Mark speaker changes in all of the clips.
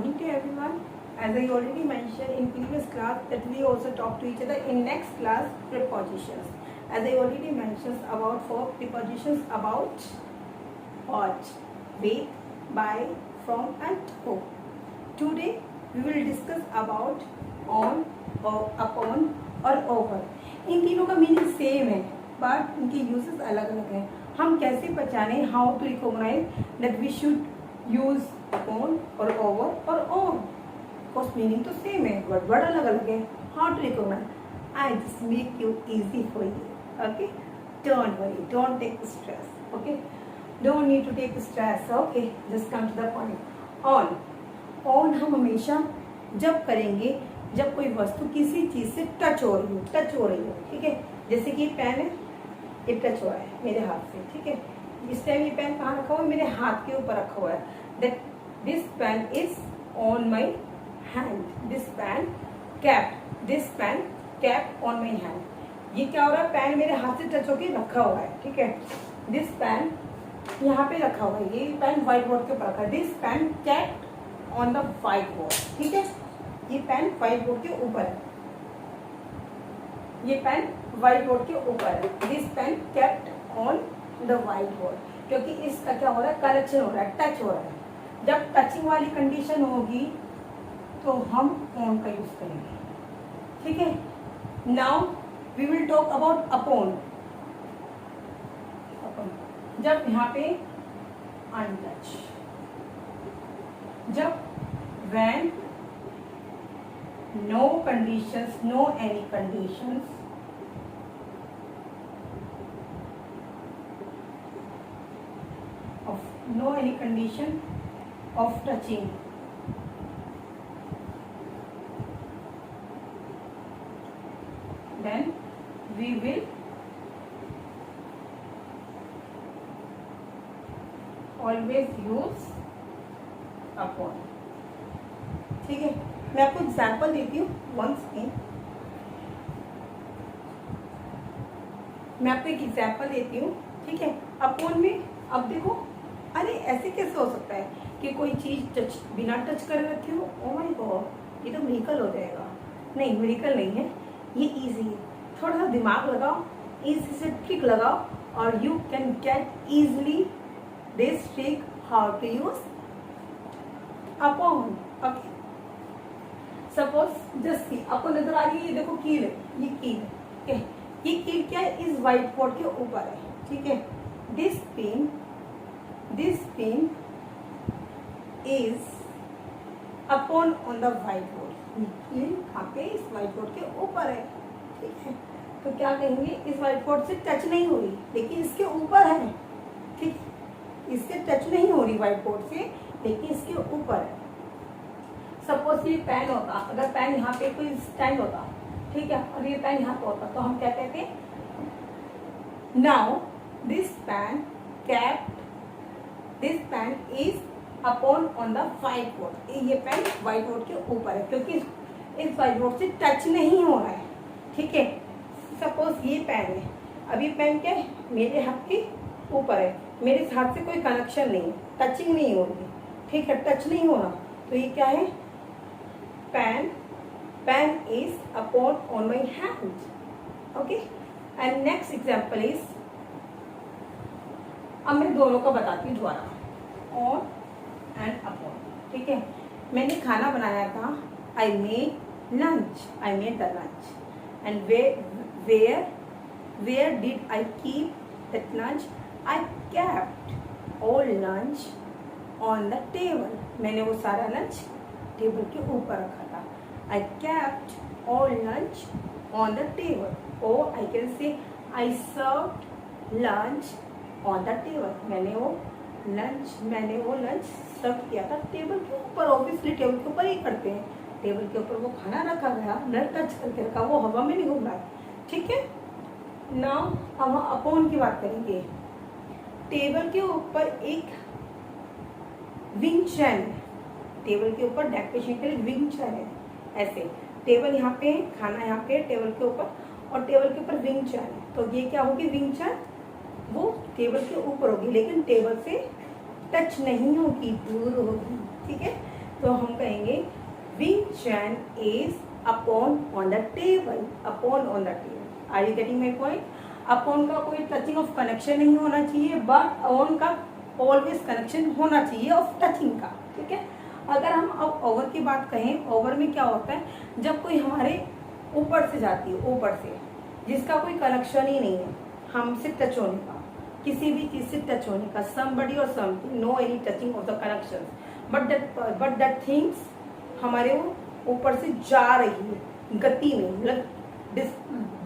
Speaker 1: morning to everyone. As I already mentioned in previous class that we also talk to each other in next class prepositions. As I already mentioned about 4 prepositions about what, with, by, from and to. Today we will discuss about on or upon और over. इन तीनों का meaning same है but इनके uses अलग अलग हैं. हम कैसे पहचाने, how to recognise that we should use upon और ओवर और ऑन. कोर्स मीनिंग तो सेम है बट वर्ड अलग अलग है. How to recognise, I just make you easy for you. Okay, don't worry, don't take stress. Okay, don't need to take stress. Okay, just come to the point. On, on हम हमेशा जब करेंगे जब कोई वस्तु किसी चीज से टच हो रही हो. ठीक है, जैसे कि पेन है, ये टच हो रहा है मेरे हाथ से. ठीक है, इस टाइम ये पेन कहाँ रखा हुआ है, मेरे हाथ के ऊपर रखा हुआ है. That this pen is on my hand. This pen cap on my hand. ये क्या हो रहा है, पेन मेरे हाथ से टच होके रखा हुआ है. ठीक है, दिस पेन यहाँ पे रखा हुआ है, ये पेन व्हाइट बोर्ड के ऊपर रखा है. This pen cap on the white board. ठीक है, ये पेन व्हाइट बोर्ड के ऊपर है. ये पेन व्हाइट बोर्ड के ऊपर है. This pen kept on the white board. क्योंकि इसका क्या हो रहा है, करेक्शन हो रहा है, टच हो रहा है. जब टचिंग वाली कंडीशन होगी तो हम ऑन का यूज करेंगे. ठीक है, now we will talk about upon. जब यहाँ पे अनटच, जब when no conditions, no any conditions, of no any condition of touching, then we will always use upon. ठीक है, मैं आपको एग्जाम्पल देती हूँ. वंस अगेन मैं आपको एक एग्जाम्पल देती हूँ. ठीक है, अपॉन में अब देखो, अरे ऐसे कैसे हो सकता है कि कोई चीज टच बिना टच कर रखी हो. ओ माय गॉड, ये तो मिरेकल हो जाएगा. नहीं, मिरेकल नहीं है, ये इजी है. थोड़ा सा दिमाग लगाओ, इजी से ट्रिक लगाओ और you can get easily this trick how to use upon. Okay, suppose just see आपको नजर आ रही है, ये देखो कील है, ये कील है. ठीक है, ये कील क्या है, इस व्हाइट बोर्ड के ऊपर है. ठीक है, this pen is upon on the white board. ये कील कहाँ पे, इस व्हाइट बोर्ड के ऊपर है. ठीक है, तो क्या कहेंगे, इस व्हाइट बोर्ड से टच नहीं हो रही लेकिन इसके ऊपर है. ठीक, इससे टच नहीं हो रही व्हाइट बोर्ड से लेकिन इसके ऊपर है. सपोज ये पेन होता, अगर पेन यहाँ पे कोई स्टैंड होता, ठीक है, और ये पेन यहाँ पे होता तो हम क्या कहते, now this pen is upon on the white board. ये पेन व्हाइट बोर्ड के ऊपर है क्योंकि इस व्हाइट बोर्ड से टच नहीं हो रहा है. ठीक है, सपोज ये पेन है, अब ये पेन क्या है, मेरे हाथ के ऊपर है, मेरे हाथ से कोई कनेक्शन नहीं है, टचिंग नहीं हो रही. ठीक है, टच नहीं हो रहा तो ये क्या है, pen is upon on my hand. Okay, and next example is, अब मैं दोनों का बताती हूँ दोबारा, on and upon. ठीक है, मैंने खाना बनाया था, I made the lunch. And where did I keep that lunch? I kept all lunch on the table. मैंने वो सारा लंच टेबल के ऊपर रखा था. I kept all lunch on the table. Or I can say I served lunch on the table. मैंने वो lunch सर्व किया था टेबल के ऊपर. ऑब्वियसली टेबल के ऊपर ही करते हैं, टेबल के ऊपर वो खाना रखा गया, न टच करके रखा, वो हवा में नहीं घूम रहा है. ठीक है, नाउ हम अपॉन की बात करेंगे. टेबल के ऊपर एक विंग चैन है, टेबल के ऊपर डेकोरेशन के लिए विंग चैन है. ऐसे टेबल यहाँ पे है, खाना यहाँ पे टेबल के ऊपर, और टेबल के ऊपर विंग चैन है. तो ये क्या होगी, विंग चैन वो टेबल के ऊपर होगी लेकिन टेबल से टच नहीं होगी, दूर होगी. ठीक है, तो हम कहेंगे which chain is upon on the table, upon on the table. Are you getting my point? upon का कोई टचिंग ऑफ कनेक्शन नहीं होना चाहिए, बट on का ऑलवेज कनेक्शन होना चाहिए ऑफ टचिंग का, ठीक है। अगर हम अब ओवर की बात कहें, ओवर में क्या होता है, जब कोई हमारे ऊपर से जाती है, ऊपर से जिसका कोई कनेक्शन ही नहीं है हमसे टच होने का, किसी भी चीज से टच होने का, somebody or something, no any touching of the connections, but that things हमारे वो ऊपर से जा रही है गति में, मतलब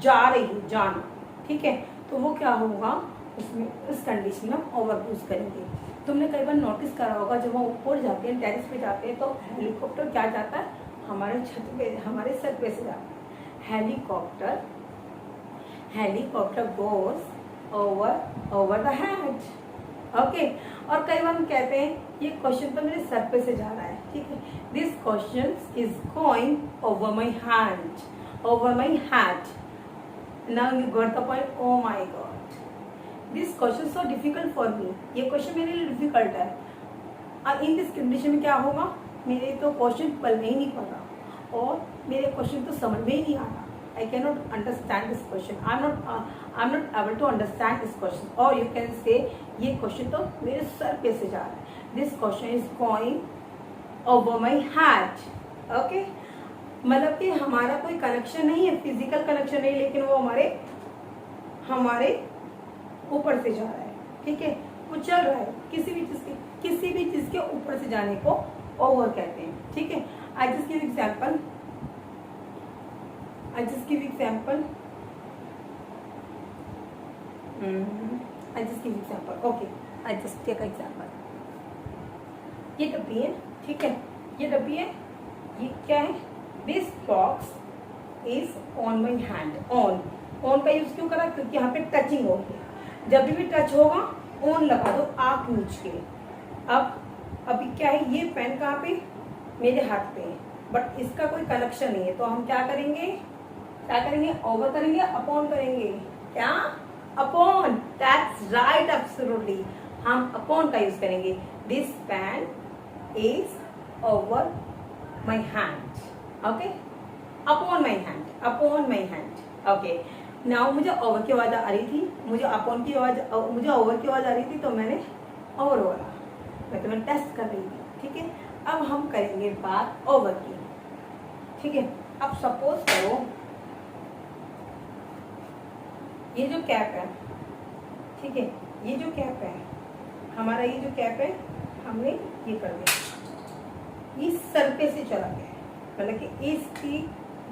Speaker 1: जा रही है, जाना, ठीक है। तो वो क्या होगा, उसमें इस कंडीशन में ओवर यूज करेंगे। तुमने कई बार नोटिस करा होगा, जब हम ऊपर जाते हैं, टेरेस पे जाते हैं, तो हेलीकॉप्टर क्या जाता है, हमारे छत पे, हमारे सर पे से जाता है। Helicopter goes over the head, okay. और कई बार हम कहते हैं ये क्वेश्चन तो मेरे सर पे से जा रहा है, ठीक है, this question is going over my head. Now you got the point. Oh my god, this question so difficult for me, ये क्वेश्चन मेरे लिए डिफिकल्ट है। और इन दिस कंडीशन में क्या होगा, मेरे तो क्वेश्चन पल में ही नहीं पता और मेरे क्वेश्चन तो समझ में ही नहीं आता। I cannot understand this question. I'm not able to understand this question. Or you can say ये क्वेश्चन तो मेरे सर पे से जा रहा है। This question is going over my head. Okay? मतलब कि हमारा कोई कनेक्शन नहीं है, फिजिकल कनेक्शन नहीं, लेकिन वो हमारे ऊपर से जा रहा है, ठीक है, वो चल रहा है, किसी भी चीज के ऊपर से जाने को ओवर कहते हैं, ठीक है। I just give example. Okay, I just take example. ये डब्बी है, ठीक है, ये डब्बी है, ये क्या है, this box is on my hand. On का यूज क्यों करा, क्योंकि यहाँ पे टचिंग हो गई। जब भी टच होगा ऑन लगा दो आँख नीच के। अब अभी क्या है, ये पेन कहाँ पे, मेरे हाथ पे है, बट इसका कोई कनेक्शन नहीं है, तो हम क्या करेंगे, ओवर करेंगे, अपॉन करेंगे, क्या, अपॉन, दैट्स राइट, एब्सोल्युटली, हम अपॉन का यूज करेंगे। This pen is over my hand, okay, upon my hand, okay. Now मुझे ओवर की आवाज आ रही थी, मुझे ओवर की आवाज आ रही थी, तो मैंने ओवर बोला, मैं टेस्ट कर रही थी, ठीक है। अब हम करेंगे बात ओवर की, ठीक है। अब सपोज करो ये जो कैप है, ठीक है, ये जो कैप है हमारा, ये जो कैप है हमने ये कर दिया, ये सर पे से चला गया, मतलब कि इसकी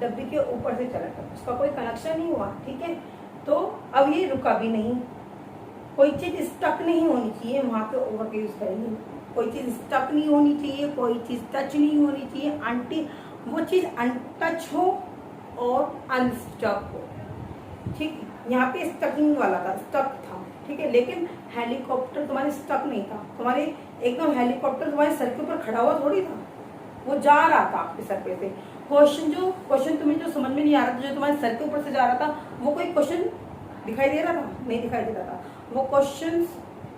Speaker 1: डब्बी के ऊपर से चला गया, उसका कोई कनेक्शन नहीं हुआ, ठीक है। तो अब ये रुका भी नहीं, कोई चीज स्टक नहीं होनी चाहिए, वहां पे ओवर का यूज करेंगे। कोई चीज स्टक नहीं होनी चाहिए, कोई चीज टच नहीं होनी चाहिए, वो चीज अनटच हो और अनस्टक हो, ठीक है। यहाँ पे स्टकिंग वाला था, स्टक था, ठीक है, लेकिन हेलीकॉप्टर तुम्हारे स्टक नहीं था, तुम्हारे एकदम हेलीकॉप्टर तुम्हारे सर के ऊपर खड़ा हुआ थोड़ी था, वो जा रहा था आपके सर पे से। क्वेश्चन तुम्हें जो समझ में नहीं आ रहा था, जो तुम्हारे सर के ऊपर से जा रहा था, वो कोई क्वेश्चन दिखाई दे रहा था, नहीं दिखाई दे रहा था। वो क्वेश्चन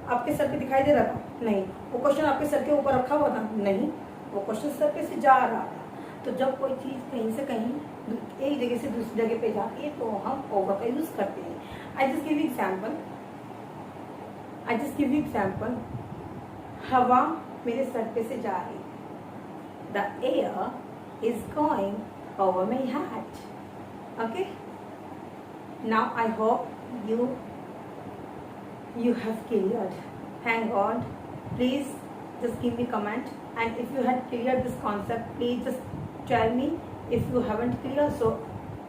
Speaker 1: आपके सर पे दिखाई दे रहा था, नहीं। वो क्वेश्चन आपके सर के ऊपर रखा हुआ था, नहीं। वो क्वेश्चन सर पे से जा रहा था। तो जब कोई चीज कहीं से कहीं एक जगह से दूसरी जगह पे जाती है, तो हम ओवर का यूज करते हैं। आई जस्ट गिव एग्जाम्पल, हवा मेरे सर पे से जा रही, the air is going over my head, okay. Now I hope you have cleared, thank God. Please just give me comment, and if you had cleared this concept, please just tell me. If you haven't cleared, so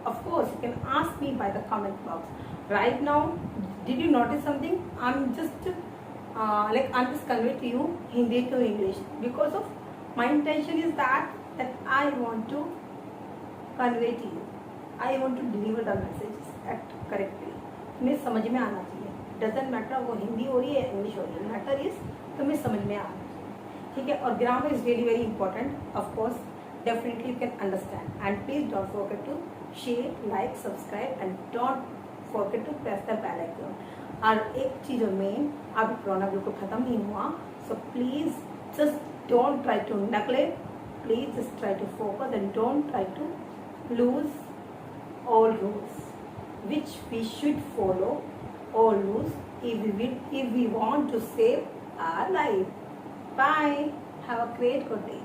Speaker 1: of course you can ask me by the comment box. Right now, did you notice something? I'm just convey to you Hindi to English, because of my intention is that I want to convey to you, I want to deliver the messages correctly. तुम्हें समझ में आना चाहिए, doesn't matter वो हिंदी हो रही है, English हो रही है, मैटर इज तुम्हें समझ में आना चाहिए, ठीक है। और grammar is really very important, of course, definitely you can understand. And please don't forget to share, like, subscribe, and don't forget to press the bell icon. और एक चीज़ में अभी कोरोना बिल्कुल खत्म नहीं हुआ, so please just don't try to neglect Please just try to focus and don't try to lose all rules which we should follow all rules if we want to save our life. Bye. Have a great good day.